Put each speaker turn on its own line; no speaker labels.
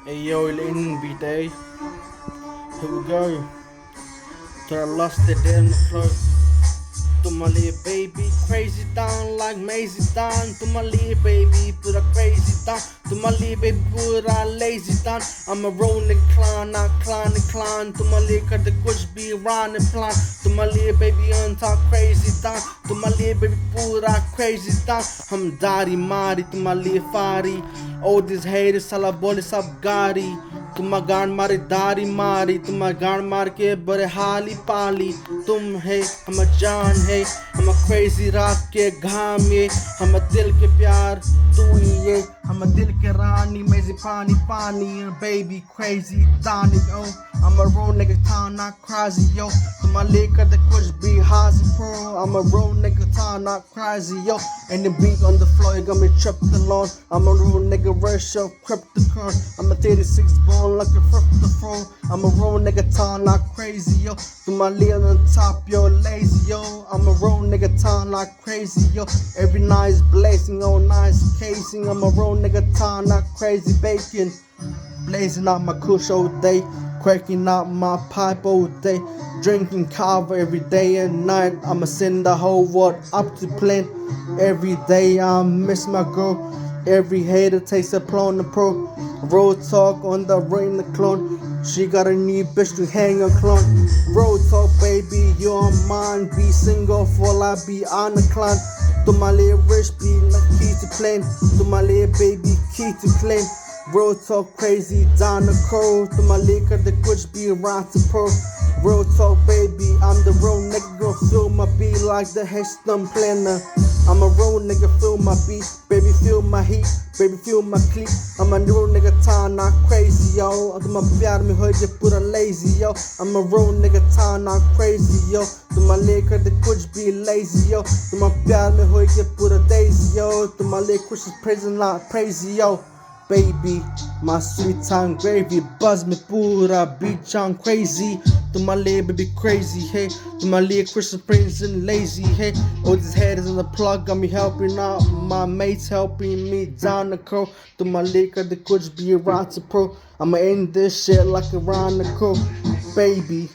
Hey yo, in beat, eh? Here we go. To I lost it in the club. To my little baby, crazy down like Maisie down. To my little baby, put a crazy down. To my little baby, put a lazy down. I'm a rolling clown, not clown and clown. To my little cut the goods be round and plan. To my little baby, on top crazy down. To my little baby, put a crazy down. I'm daddy Mari, to my little fari. All these haters, sala boli sab gari. तुम गान मारे दारी मारी तुम गान मार के बड़े हाली पाली तुम है हम जान है हम क्रेजी रात के घाम ये हम दिल के प्यार तू ही ये हम दिल के रानी मेजी पानी पानी baby crazy दानी oh I'm a real nigga town not crazy yo तुम लेकर the कुछ भी हाजिर pro I'm a real nigga town not crazy yo and the beat on the floor you got me tripped alone I'm a real nigga rush up cryptocurrency I'm a 36 born like a fruit the phone I'm a real nigga town not crazy yo to my lil on top yo lazy yo I'm a real nigga town not crazy yo every night is blazing on nice casing I'm a real nigga town not crazy bacon blazing out my kush all day cracking out my pipe all day drinking kava every day and night I'ma send the whole world up to plane every day I miss my girl every hater takes a plone the pro road talk on the rain the clone she got a new bitch to hang a clone road talk baby you're mine be single for I be on the climb to my little rich be like key to plane to my little baby key to claim road talk crazy down the cold to my liquor the kuch be around to pro real talk baby I'm the real nigga gon' feel my beat like the Heston planner I'm a real nigga feel my beat baby feel my heat baby feel my clique I'm a real nigga town not crazy yo तुम प्यार में हो जे पूरा lazy yo I'm a real nigga town not crazy yo तुम लेकर the कुछ भी lazy yo तुम प्यार में हो जे पूरा daisy yo तुम ले कुछ prison not crazy yo baby my sweet time gravy buzz me pura beach on crazy to my little baby crazy hey to my little Christian Prince and lazy hey all these haters on the plug got me helping out my mates helping me down the curve to my liquor the coach be around to pro I'ma end this shit like around the curve baby